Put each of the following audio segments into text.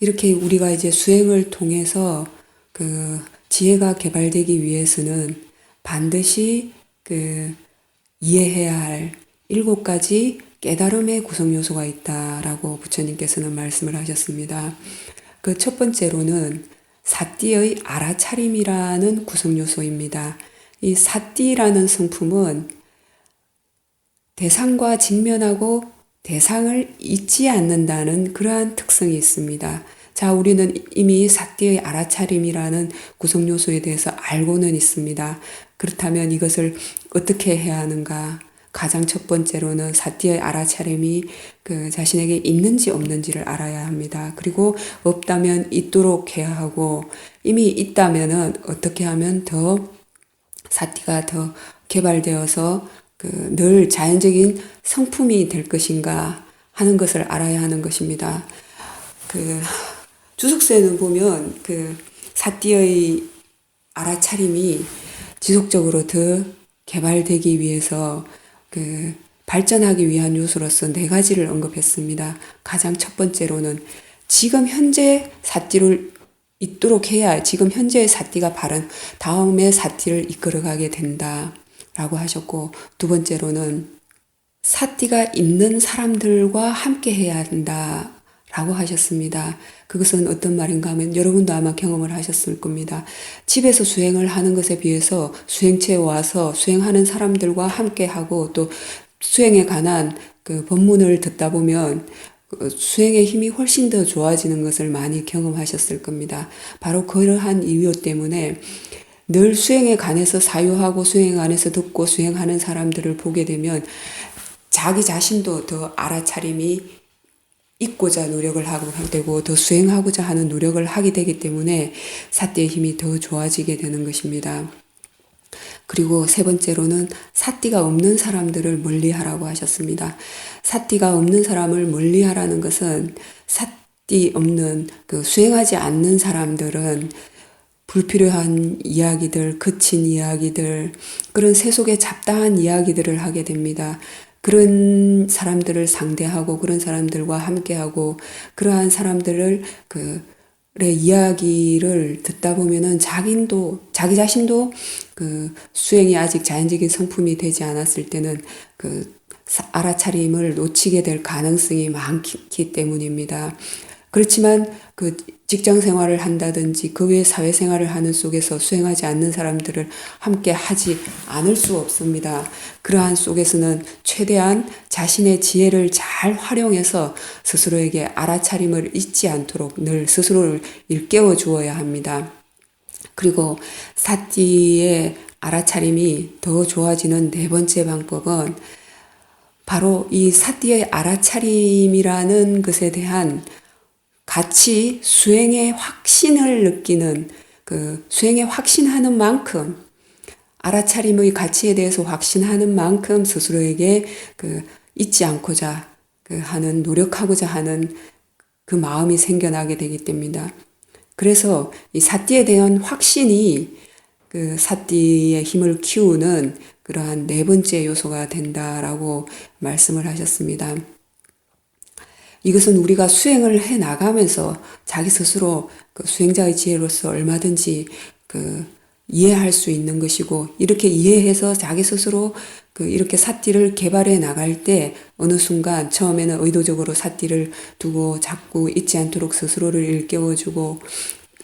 이렇게 우리가 이제 수행을 통해서 그 지혜가 개발되기 위해서는 반드시 그 이해해야 할 7가지 깨달음의 구성 요소가 있다라고 부처님께서는 말씀을 하셨습니다. 그 첫 번째로는 사띠의 알아차림이라는 구성 요소입니다. 이 사띠라는 성품은 대상과 직면하고 대상을 잊지 않는다는 그러한 특성이 있습니다. 자, 우리는 이미 사띠의 알아차림이라는 구성 요소에 대해서 알고는 있습니다. 그렇다면 이것을 어떻게 해야 하는가? 가장 첫 번째로는 사띠의 알아차림이 그 자신에게 있는지 없는지를 알아야 합니다. 그리고 없다면 있도록 해야 하고, 이미 있다면은 어떻게 하면 더 사띠가 더 개발되어서 그 늘 자연적인 성품이 될 것인가 하는 것을 알아야 하는 것입니다. 그 주석서에는 보면 그 사띠의 알아차림이 지속적으로 더 개발되기 위해서 그 발전하기 위한 요소로서 4가지를 언급했습니다. 가장 첫 번째로는 지금 현재 사띠를 있도록 해야 지금 현재의 사띠가 바른 다음의 사띠를 이끌어가게 된다라고 하셨고, 두 번째로는 사띠가 있는 사람들과 함께 해야 한다라고 하셨습니다. 그것은 어떤 말인가 하면 여러분도 아마 경험을 하셨을 겁니다. 집에서 수행을 하는 것에 비해서 수행체에 와서 수행하는 사람들과 함께 하고 또 수행에 관한 그 법문을 듣다 보면 수행의 힘이 훨씬 더 좋아지는 것을 많이 경험하셨을 겁니다. 바로 그러한 이유 때문에 늘 수행에 관해서 사유하고 수행 안에서 듣고 수행하는 사람들을 보게 되면 자기 자신도 더 알아차림이 있고자 노력을 하고 되고 더 수행하고자 하는 노력을 하게 되기 때문에 사띠의 힘이 더 좋아지게 되는 것입니다. 그리고 세 번째로는 사띠가 없는 사람들을 멀리하라고 하셨습니다. 사띠가 없는 사람을 멀리하라는 것은 사띠 없는 그 수행하지 않는 사람들은 불필요한 이야기들, 거친 이야기들, 그런 세속의 잡다한 이야기들을 하게 됩니다. 그런 사람들을 상대하고 그런 사람들과 함께하고 그러한 사람들을 의 이야기를 듣다 보면은 자기 자신도 그 수행이 아직 자연적인 성품이 되지 않았을 때는 그 알아차림을 놓치게 될 가능성이 많기 때문입니다. 그렇지만 그 직장 생활을 한다든지 그 외 사회 생활을 하는 속에서 수행하지 않는 사람들을 함께 하지 않을 수 없습니다. 그러한 속에서는 최대한 자신의 지혜를 잘 활용해서 스스로에게 알아차림을 잊지 않도록 늘 스스로를 일깨워 주어야 합니다. 그리고 사띠의 알아차림이 더 좋아지는 4번째 방법은 바로 이 사띠의 알아차림이라는 것에 대한 같이 수행의 확신을 느끼는 그 수행에 확신하는 만큼 알아차림의 가치에 대해서 확신하는 만큼 스스로에게 그 잊지 않고자 하는 노력하고자 하는 그 마음이 생겨나게 되기 때문입니다. 그래서 이 사띠에 대한 확신이 그 사띠의 힘을 키우는 그러한 4번째 요소가 된다라고 말씀을 하셨습니다. 이것은 우리가 수행을 해 나가면서 자기 스스로 그 수행자의 지혜로서 얼마든지 이해할 수 있는 것이고, 이렇게 이해해서 자기 스스로 이렇게 사띠를 개발해 나갈 때 어느 순간 처음에는 의도적으로 사띠를 두고 자꾸 잊지 않도록 스스로를 일깨워주고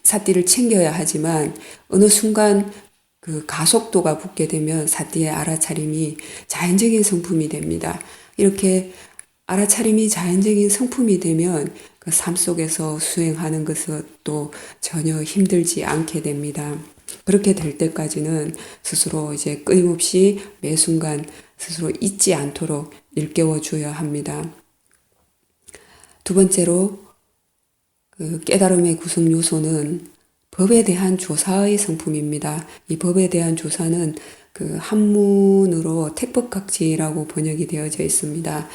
사띠를 챙겨야 하지만 어느 순간 그 가속도가 붙게 되면 사띠의 알아차림이 자연적인 성품이 됩니다. 이렇게 알아차림이 자연적인 성품이 되면 그 삶 속에서 수행하는 것도 전혀 힘들지 않게 됩니다. 그렇게 될 때까지는 스스로 이제 끊임없이 매 순간 스스로 잊지 않도록 일깨워 줘야 합니다. 두 번째로 그 깨달음의 구성 요소는 법에 대한 조사의 성품입니다. 이 법에 대한 조사는 그 한문으로 택법각지라고 번역이 되어져 있습니다.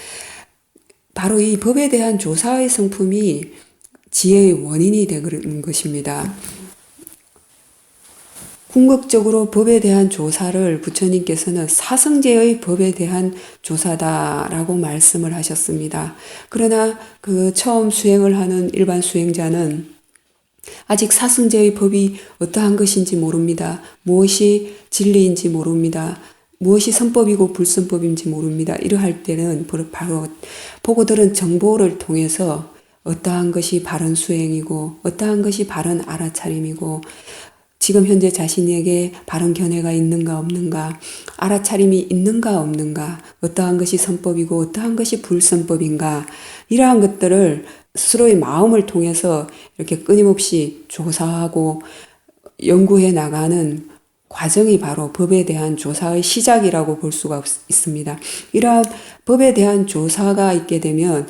바로 이 법에 대한 조사의 성품이 지혜의 원인이 되는 것입니다. 궁극적으로 법에 대한 조사를 부처님께서는 사성제의 법에 대한 조사다라고 말씀을 하셨습니다. 그러나 그 처음 수행을 하는 일반 수행자는 아직 사성제의 법이 어떠한 것인지 모릅니다. 무엇이 진리인지 모릅니다. 무엇이 선법이고 불선법인지 모릅니다. 이러할 때는 바로 보고 들은 정보를 통해서 어떠한 것이 바른 수행이고 어떠한 것이 바른 알아차림이고 지금 현재 자신에게 바른 견해가 있는가 없는가, 알아차림이 있는가 없는가, 어떠한 것이 선법이고 어떠한 것이 불선법인가, 이러한 것들을 스스로의 마음을 통해서 이렇게 끊임없이 조사하고 연구해 나가는 과정이 바로 법에 대한 조사의 시작이라고 볼 수가 있습니다. 이러한 법에 대한 조사가 있게 되면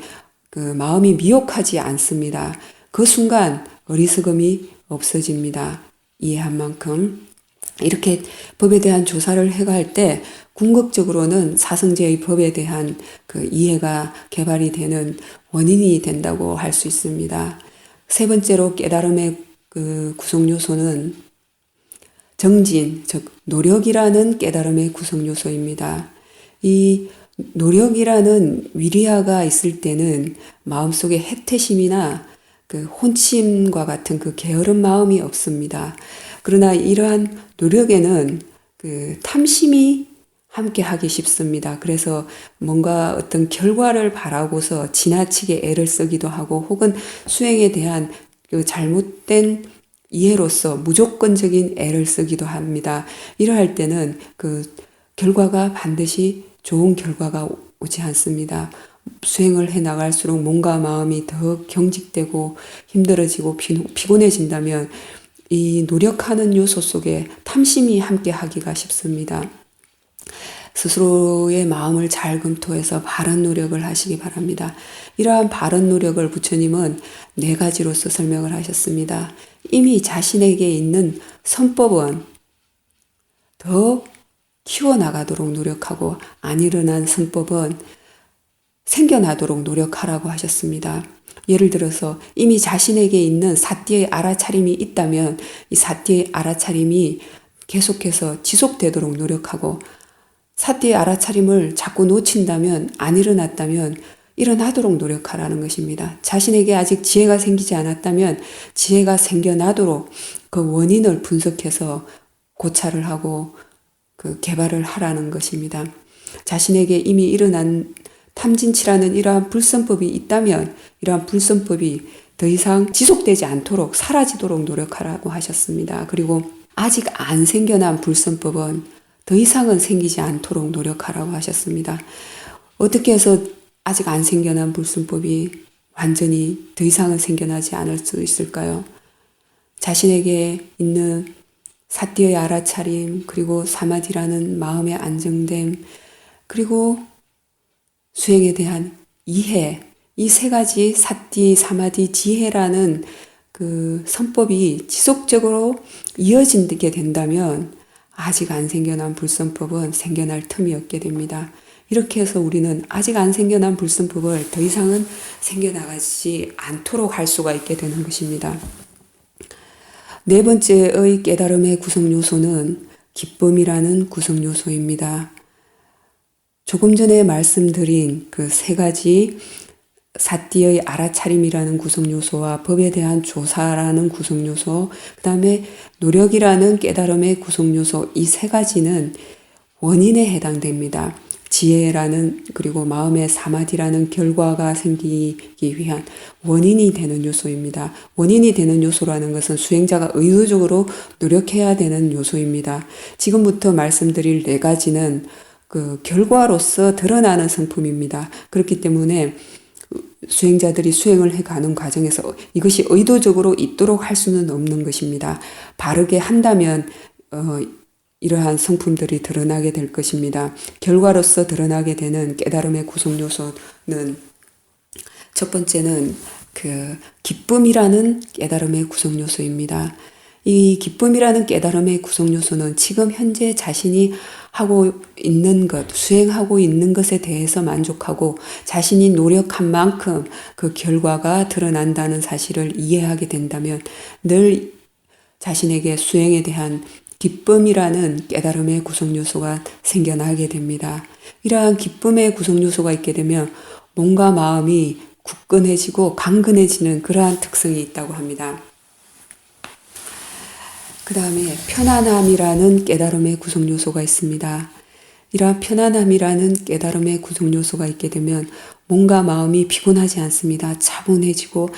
그 마음이 미혹하지 않습니다. 그 순간 어리석음이 없어집니다. 이해한 만큼. 이렇게 법에 대한 조사를 해갈 때 궁극적으로는 사성제의 법에 대한 그 이해가 개발이 되는 원인이 된다고 할 수 있습니다. 세 번째로 깨달음의 그 구성 요소는 정진, 즉 노력이라는 깨달음의 구성 요소입니다. 이 노력이라는 위리아가 있을 때는 마음속에 해태심이나 그 혼침과 같은 그 게으른 마음이 없습니다. 그러나 이러한 노력에는 그 탐심이 함께 하기 쉽습니다. 그래서 뭔가 어떤 결과를 바라고서 지나치게 애를 쓰기도 하고 혹은 수행에 대한 그 잘못된 이해로서 무조건적인 애를 쓰기도 합니다. 이러할 때는 그 결과가 반드시 좋은 결과가 오지 않습니다. 수행을 해 나갈수록 몸과 마음이 더 경직되고 힘들어지고 피곤해진다면 이 노력하는 요소 속에 탐심이 함께 하기가 쉽습니다. 스스로의 마음을 잘 검토해서 바른 노력을 하시기 바랍니다. 이러한 바른 노력을 부처님은 네 가지로서 설명을 하셨습니다. 이미 자신에게 있는 선법은 더 키워나가도록 노력하고 안 일어난 선법은 생겨나도록 노력하라고 하셨습니다. 예를 들어서 이미 자신에게 있는 사띠의 알아차림이 있다면 이 사띠의 알아차림이 계속해서 지속되도록 노력하고 사띠의 알아차림을 자꾸 놓친다면 안 일어났다면 일어나도록 노력하라는 것입니다. 자신에게 아직 지혜가 생기지 않았다면 지혜가 생겨나도록 그 원인을 분석해서 고찰을 하고 그 개발을 하라는 것입니다. 자신에게 이미 일어난 탐진치라는 이러한 불선법이 있다면 이러한 불선법이 더 이상 지속되지 않도록 사라지도록 노력하라고 하셨습니다. 그리고 아직 안 생겨난 불선법은 더 이상은 생기지 않도록 노력하라고 하셨습니다. 어떻게 해서 아직 안 생겨난 불선법이 완전히 더 이상은 생겨나지 않을 수 있을까요? 자신에게 있는 사띠의 알아차림, 그리고 사마디라는 마음의 안정됨, 그리고 수행에 대한 이해, 이 세 가지 사띠, 사마디, 지혜라는 그 선법이 지속적으로 이어지게 된다면 아직 안 생겨난 불선법은 생겨날 틈이 없게 됩니다. 이렇게 해서 우리는 아직 안 생겨난 불선법을 더 이상은 생겨나가지 않도록 할 수가 있게 되는 것입니다. 네 번째의 깨달음의 구성 요소는 기쁨이라는 구성 요소입니다. 조금 전에 말씀드린 그 세 가지 사띠의 알아차림이라는 구성 요소와 법에 대한 조사라는 구성 요소, 그 다음에 노력이라는 깨달음의 구성 요소, 이 세 가지는 원인에 해당됩니다. 지혜라는 그리고 마음의 사마디라는 결과가 생기기 위한 원인이 되는 요소입니다. 원인이 되는 요소라는 것은 수행자가 의도적으로 노력해야 되는 요소입니다. 지금부터 말씀드릴 네 가지는 그 결과로서 드러나는 성품입니다. 그렇기 때문에 수행자들이 수행을 해가는 과정에서 이것이 의도적으로 있도록 할 수는 없는 것입니다. 바르게 한다면 이러한 성품들이 드러나게 될 것입니다. 결과로서 드러나게 되는 깨달음의 구성 요소는 첫 번째는 그 기쁨이라는 깨달음의 구성 요소입니다. 이 기쁨이라는 깨달음의 구성 요소는 지금 현재 자신이 하고 있는 것, 수행하고 있는 것에 대해서 만족하고 자신이 노력한 만큼 그 결과가 드러난다는 사실을 이해하게 된다면 늘 자신에게 수행에 대한 기쁨이라는 깨달음의 구성 요소가 생겨나게 됩니다. 이러한 기쁨의 구성 요소가 있게 되면 몸과 마음이 굳건해지고 강건해지는 그러한 특성이 있다고 합니다. 그 다음에 편안함이라는 깨달음의 구성 요소가 있습니다. 이러한 편안함이라는 깨달음의 구성 요소가 있게 되면 몸과 마음이 피곤하지 않습니다. 차분해지고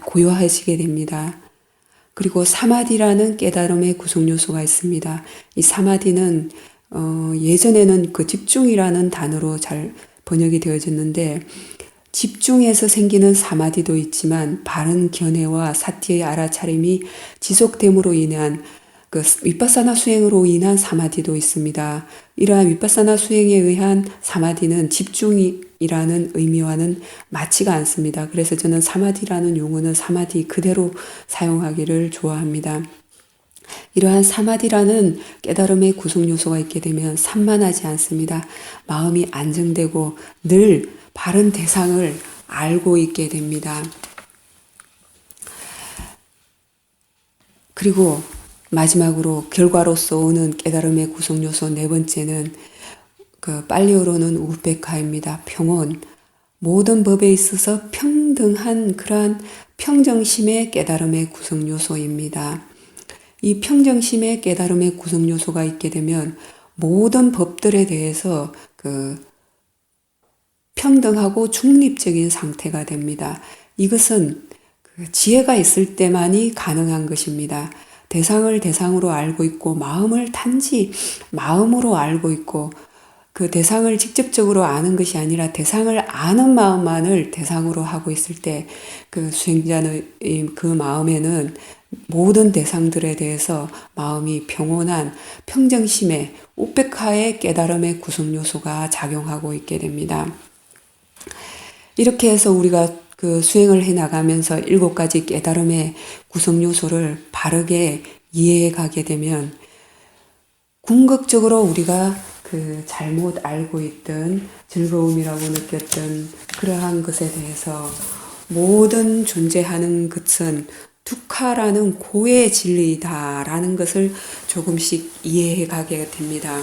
고요해지게 됩니다. 그리고 사마디라는 깨달음의 구성 요소가 있습니다. 이 사마디는 예전에는 그 집중이라는 단어로 잘 번역이 되어졌는데, 집중해서 생기는 사마디도 있지만 바른 견해와 사티의 알아차림이 지속됨으로 인한 그 위파사나 수행으로 인한 사마디도 있습니다. 이러한 위파사나 수행에 의한 사마디는 집중이라는 의미와는 맞지가 않습니다. 그래서 저는 사마디라는 용어는 사마디 그대로 사용하기를 좋아합니다. 이러한 사마디라는 깨달음의 구성 요소가 있게 되면 산만하지 않습니다. 마음이 안정되고 늘 바른 대상을 알고 있게 됩니다. 그리고 마지막으로 결과로서 오는 깨달음의 구성 요소 네 번째는 그 팔리어로는 우페카입니다. 평온. 모든 법에 있어서 평등한 그러한 평정심의 깨달음의 구성 요소입니다. 이 평정심의 깨달음의 구성 요소가 있게 되면 모든 법들에 대해서 그 평등하고 중립적인 상태가 됩니다. 이것은 그 지혜가 있을 때만이 가능한 것입니다. 대상을 대상으로 알고 있고 마음을 단지 마음으로 알고 있고 그 대상을 직접적으로 아는 것이 아니라 대상을 아는 마음만을 대상으로 하고 있을 때 그 수행자의 그 마음에는 모든 대상들에 대해서 마음이 평온한 평정심의 우페카의 깨달음의 구성 요소가 작용하고 있게 됩니다. 이렇게 해서 우리가 그 수행을 해 나가면서 7가지 깨달음의 구성 요소를 바르게 이해해 가게 되면 궁극적으로 우리가 그 잘못 알고 있던 즐거움이라고 느꼈던 그러한 것에 대해서 모든 존재하는 것은 두카라는 고의 진리이다라는 것을 조금씩 이해해 가게 됩니다.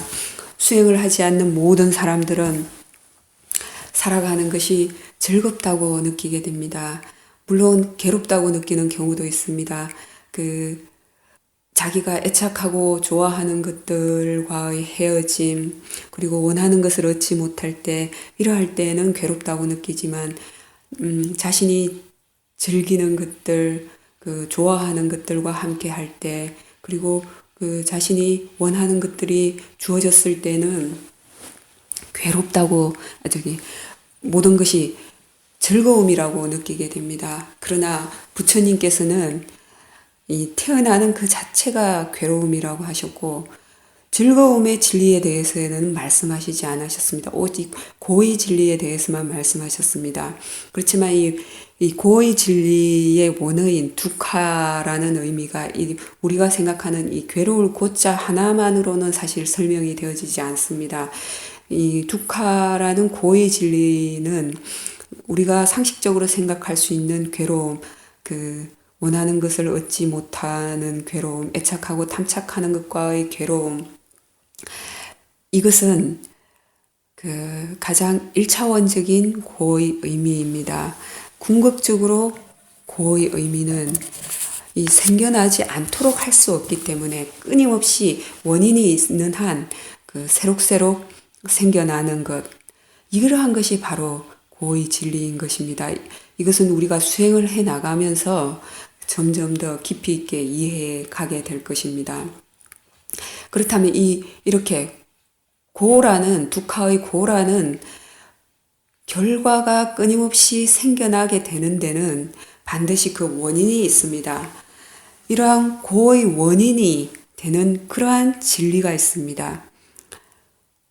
수행을 하지 않는 모든 사람들은 살아가는 것이 즐겁다고 느끼게 됩니다. 물론 괴롭다고 느끼는 경우도 있습니다. 그 자기가 애착하고 좋아하는 것들과의 헤어짐, 그리고 원하는 것을 얻지 못할 때, 이러할 때는 괴롭다고 느끼지만, 자신이 즐기는 것들, 그 좋아하는 것들과 함께 할 때, 그리고 그 자신이 원하는 것들이 주어졌을 때는 괴롭다고, 모든 것이 즐거움이라고 느끼게 됩니다. 그러나 부처님께서는 이 태어나는 그 자체가 괴로움이라고 하셨고, 즐거움의 진리에 대해서는 말씀하시지 않으셨습니다. 오직 고의 진리에 대해서만 말씀하셨습니다. 그렇지만 이 고의 진리의 원어인 두카라는 의미가 우리가 생각하는 이 괴로울 고자 하나만으로는 사실 설명이 되어지지 않습니다. 이 두카라는 고의 진리는 우리가 상식적으로 생각할 수 있는 괴로움, 그 원하는 것을 얻지 못하는 괴로움, 애착하고 탐착하는 것과의 괴로움, 이것은 그 가장 1차원적인 고의 의미입니다. 궁극적으로 고의 의미는 이 생겨나지 않도록 할 수 없기 때문에 끊임없이 원인이 있는 한 그 새록새록 생겨나는 것, 이러한 것이 바로 고의 진리인 것입니다. 이것은 우리가 수행을 해 나가면서 점점 더 깊이 있게 이해해 가게 될 것입니다. 그렇다면 이렇게 고라는, 두카의 고라는 결과가 끊임없이 생겨나게 되는 데는 반드시 그 원인이 있습니다. 이러한 고의 원인이 되는 그러한 진리가 있습니다.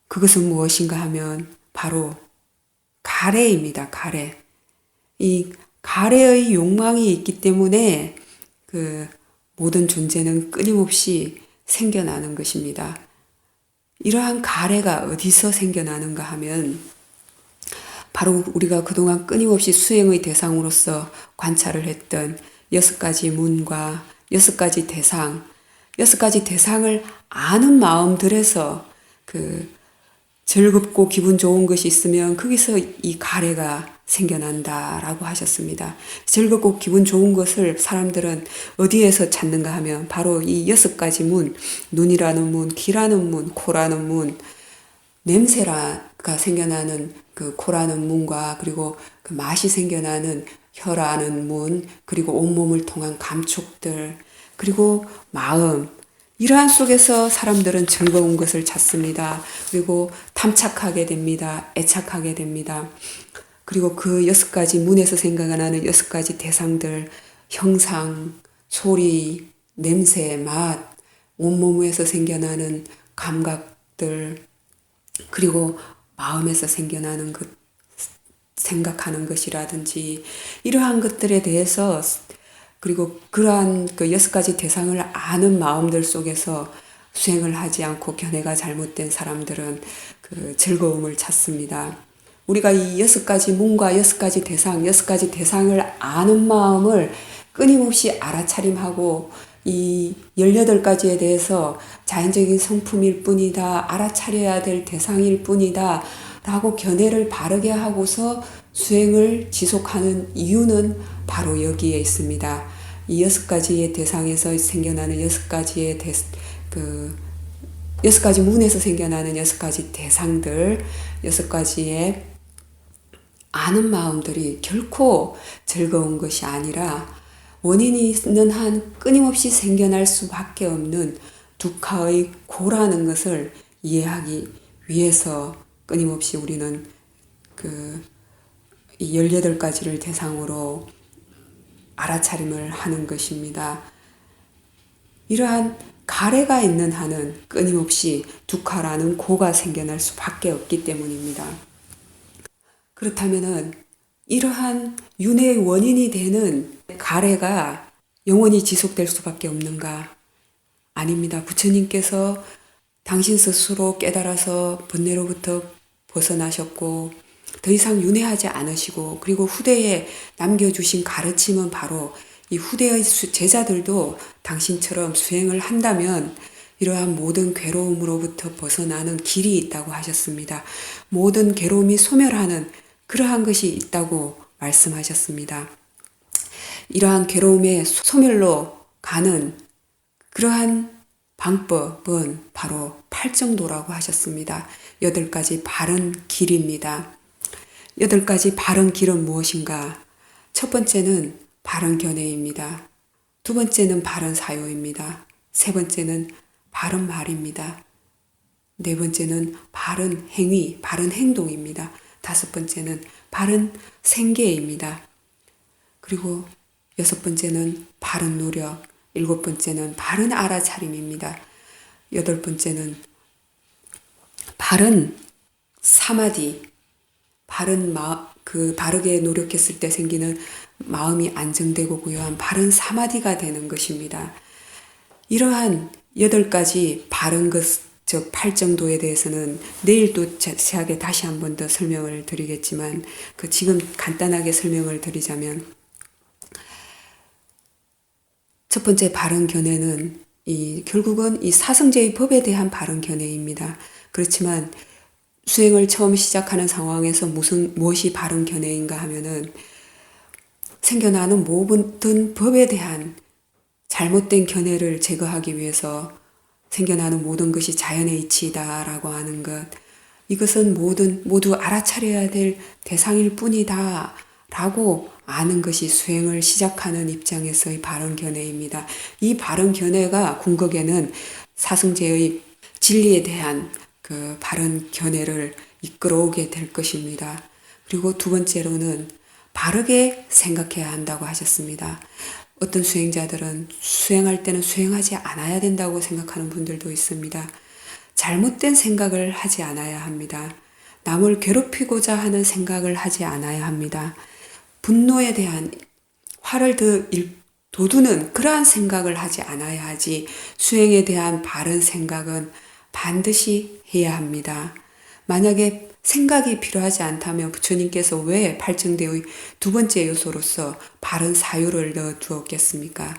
그것은 무엇인가 하면 바로 가래입니다. 가래. 이 가래의 욕망이 있기 때문에 그 모든 존재는 끊임없이 생겨나는 것입니다. 이러한 가래가 어디서 생겨나는가 하면 바로 우리가 그동안 끊임없이 수행의 대상으로서 관찰을 했던 6가지 문과 6가지 대상, 여섯 가지 대상을 아는 마음들에서 즐겁고 기분 좋은 것이 있으면 거기서 이 가래가 생겨난다라고 하셨습니다. 즐겁고 기분 좋은 것을 사람들은 어디에서 찾는가 하면 바로 이 여섯 가지 문, 눈이라는 문, 귀라는 문, 코라는 문, 냄새가 생겨나는 그 코라는 문과 그리고 그 맛이 생겨나는 혀라는 문, 그리고 온몸을 통한 감촉들, 그리고 마음, 이러한 속에서 사람들은 즐거운 것을 찾습니다. 그리고 탐착하게 됩니다. 애착하게 됩니다. 그리고 그 여섯 가지 문에서 생각나는 여섯 가지 대상들, 형상, 소리, 냄새, 맛, 온몸에서 생겨나는 감각들, 그리고 마음에서 생겨나는 것, 생각하는 것이라든지 이러한 것들에 대해서 그리고 그러한 그 여섯 가지 대상을 아는 마음들 속에서 수행을 하지 않고 견해가 잘못된 사람들은 그 즐거움을 찾습니다. 우리가 이 여섯 가지 문과 여섯 가지 대상, 여섯 가지 대상을 아는 마음을 끊임없이 알아차림하고 이 18가지에 대해서 자연적인 성품일 뿐이다, 알아차려야 될 대상일 뿐이다 라고 견해를 바르게 하고서 수행을 지속하는 이유는 바로 여기에 있습니다. 이 여섯 가지의 대상에서 생겨나는 여섯 가지의 여섯 가지 문에서 생겨나는 여섯 가지 대상들, 여섯 가지의 아는 마음들이 결코 즐거운 것이 아니라 원인이 있는 한 끊임없이 생겨날 수밖에 없는 두카의 고라는 것을 이해하기 위해서 끊임없이 우리는 이 18가지를 대상으로 알아차림을 하는 것입니다. 이러한 가래가 있는 한은 끊임없이 두카라는 고가 생겨날 수밖에 없기 때문입니다. 그렇다면은 이러한 윤회의 원인이 되는 가래가 영원히 지속될 수밖에 없는가? 아닙니다. 부처님께서 당신 스스로 깨달아서 번뇌로부터 벗어나셨고 더 이상 윤회하지 않으시고 그리고 후대에 남겨주신 가르침은 바로 이 후대의 제자들도 당신처럼 수행을 한다면 이러한 모든 괴로움으로부터 벗어나는 길이 있다고 하셨습니다. 모든 괴로움이 소멸하는 그러한 것이 있다고 말씀하셨습니다. 이러한 괴로움의 소멸로 가는 그러한 방법은 바로 팔정도라고 하셨습니다. 8가지 바른 길입니다. 8가지 바른 길은 무엇인가? 첫 번째는 바른 견해입니다. 두 번째는 바른 사유입니다. 세 번째는 바른 말입니다. 네 번째는 바른 행위, 바른 행동입니다. 다섯 번째는 바른 생계입니다. 그리고 여섯 번째는 바른 노력, 일곱 번째는 바른 알아차림입니다. 여덟 번째는 바른 사마디, 바르게 노력했을 때 생기는 마음이 안정되고 고요한 바른 사마디가 되는 것입니다. 이러한 8가지 바른 것, 즉 팔정도에 대해서는 내일 또 자세하게 다시 한 번 더 설명을 드리겠지만 지금 간단하게 설명을 드리자면 첫 번째 바른 견해는 결국은 이 사성제의 법에 대한 바른 견해입니다. 그렇지만 수행을 처음 시작하는 상황에서 무엇이 바른 견해인가 하면은 생겨나는 모든 법에 대한 잘못된 견해를 제거하기 위해서 생겨나는 모든 것이 자연의 이치이다라고 하는 것, 이것은 모두 알아차려야 될 대상일 뿐이다 라고 아는 것이 수행을 시작하는 입장에서의 바른 견해입니다. 이 바른 견해가 궁극에는 사승제의 진리에 대한 그 바른 견해를 이끌어오게 될 것입니다. 그리고 두 번째로는 바르게 생각해야 한다고 하셨습니다. 어떤 수행자들은 수행할 때는 수행하지 않아야 된다고 생각하는 분들도 있습니다. 잘못된 생각을 하지 않아야 합니다. 남을 괴롭히고자 하는 생각을 하지 않아야 합니다. 분노에 대한 화를 돋우는 그러한 생각을 하지 않아야 하지 수행에 대한 바른 생각은 반드시 해야 합니다. 만약에 생각이 필요하지 않다면 부처님께서 왜 팔정대의 두 번째 요소로서 바른 사유를 넣어 두었겠습니까?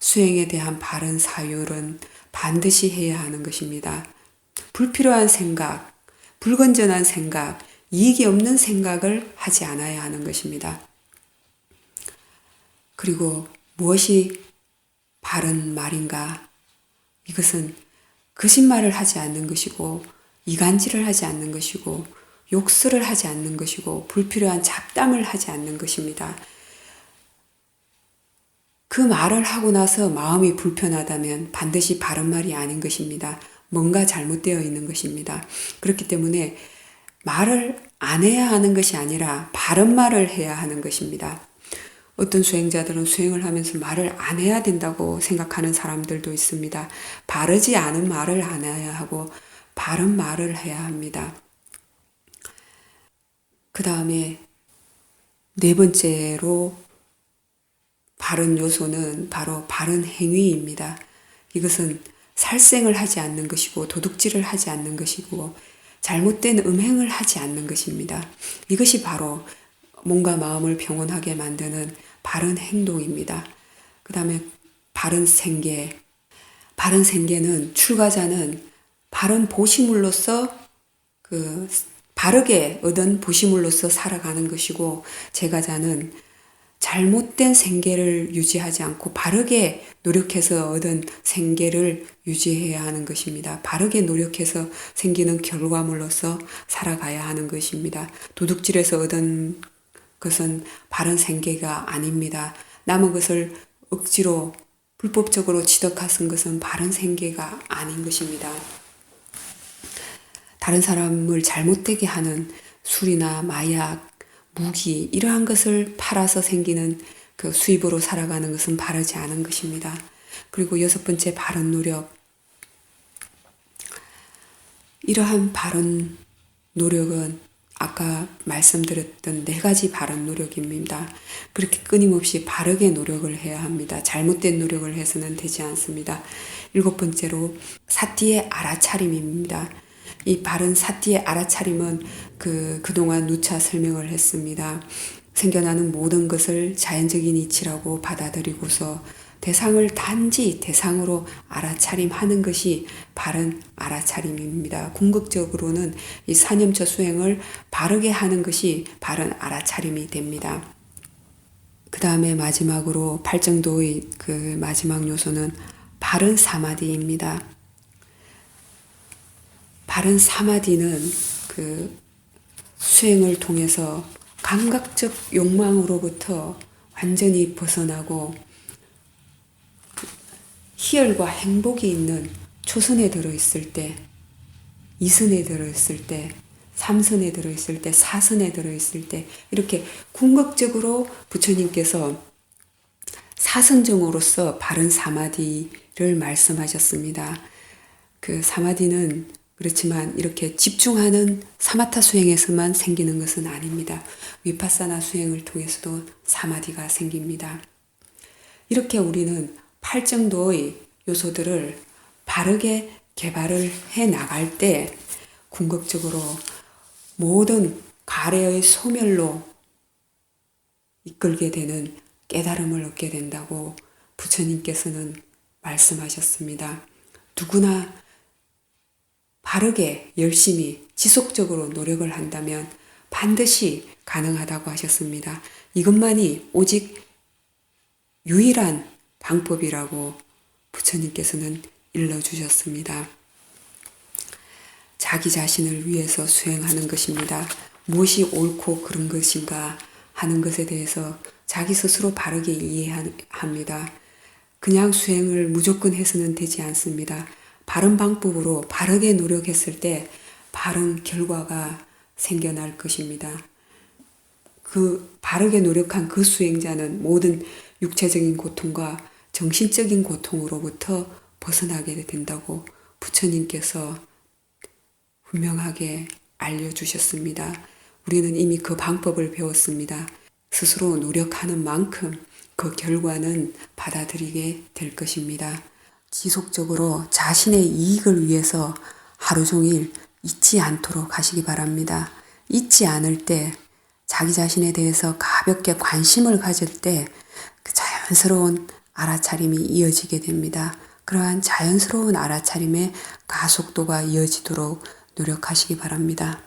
수행에 대한 바른 사유는 반드시 해야 하는 것입니다. 불필요한 생각, 불건전한 생각, 이익이 없는 생각을 하지 않아야 하는 것입니다. 그리고 무엇이 바른 말인가? 이것은 거짓말을 하지 않는 것이고, 이간질을 하지 않는 것이고, 욕설을 하지 않는 것이고, 불필요한 잡담을 하지 않는 것입니다. 그 말을 하고 나서 마음이 불편하다면 반드시 바른 말이 아닌 것입니다. 뭔가 잘못되어 있는 것입니다. 그렇기 때문에 말을 안 해야 하는 것이 아니라 바른 말을 해야 하는 것입니다. 어떤 수행자들은 수행을 하면서 말을 안 해야 된다고 생각하는 사람들도 있습니다. 바르지 않은 말을 안 해야 하고 바른 말을 해야 합니다. 그 다음에 네 번째로 바른 요소는 바로 바른 행위입니다. 이것은 살생을 하지 않는 것이고 도둑질을 하지 않는 것이고 잘못된 음행을 하지 않는 것입니다. 이것이 바로 몸과 마음을 평온하게 만드는 바른 행동입니다. 그 다음에 바른 생계. 바른 생계는 출가자는 바른 보시물로서 바르게 얻은 보시물로서 살아가는 것이고 제가자는 잘못된 생계를 유지하지 않고 바르게 노력해서 얻은 생계를 유지해야 하는 것입니다. 바르게 노력해서 생기는 결과물로서 살아가야 하는 것입니다. 도둑질에서 얻은 것은 바른 생계가 아닙니다. 남의 것을 억지로 불법적으로 취득하는 것은 바른 생계가 아닌 것입니다. 다른 사람을 잘못되게 하는 술이나 마약, 무기 이러한 것을 팔아서 생기는 그 수입으로 살아가는 것은 바르지 않은 것입니다. 그리고 여섯 번째 바른 노력. 이러한 바른 노력은 아까 말씀드렸던 네 가지 바른 노력입니다. 그렇게 끊임없이 바르게 노력을 해야 합니다. 잘못된 노력을 해서는 되지 않습니다. 일곱 번째로 사띠의 알아차림입니다. 이 바른 사띠의 알아차림은 그동안 누차 설명을 했습니다. 생겨나는 모든 것을 자연적인 이치라고 받아들이고서 대상을 단지 대상으로 알아차림하는 것이 바른 알아차림입니다. 궁극적으로는 이 사념처 수행을 바르게 하는 것이 바른 알아차림이 됩니다. 그 다음에 마지막으로 팔정도의 그 마지막 요소는 바른 사마디입니다. 바른 사마디는 그 수행을 통해서 감각적 욕망으로부터 완전히 벗어나고 희열과 행복이 있는 초선에 들어있을 때, 이선에 들어있을 때, 삼선에 들어있을 때, 사선에 들어있을 때 이렇게 궁극적으로 부처님께서 사선정으로서 바른 사마디를 말씀하셨습니다. 그 사마디는 그렇지만 이렇게 집중하는 사마타 수행에서만 생기는 것은 아닙니다. 위파사나 수행을 통해서도 사마디가 생깁니다. 이렇게 우리는 팔정도의 요소들을 바르게 개발을 해 나갈 때 궁극적으로 모든 가래의 소멸로 이끌게 되는 깨달음을 얻게 된다고 부처님께서는 말씀하셨습니다. 누구나 바르게 열심히 지속적으로 노력을 한다면 반드시 가능하다고 하셨습니다. 이것만이 오직 유일한 방법이라고 부처님께서는 일러주셨습니다. 자기 자신을 위해서 수행하는 것입니다. 무엇이 옳고 그른 것인가 하는 것에 대해서 자기 스스로 바르게 이해합니다. 그냥 수행을 무조건 해서는 되지 않습니다. 바른 방법으로 바르게 노력했을 때 바른 결과가 생겨날 것입니다. 그 바르게 노력한 그 수행자는 모든 육체적인 고통과 정신적인 고통으로부터 벗어나게 된다고 부처님께서 분명하게 알려주셨습니다. 우리는 이미 그 방법을 배웠습니다. 스스로 노력하는 만큼 그 결과는 받아들이게 될 것입니다. 지속적으로 자신의 이익을 위해서 하루 종일 잊지 않도록 하시기 바랍니다. 잊지 않을 때 자기 자신에 대해서 가볍게 관심을 가질 때 그 자연스러운 알아차림이 이어지게 됩니다. 그러한 자연스러운 알아차림의 가속도가 이어지도록 노력하시기 바랍니다.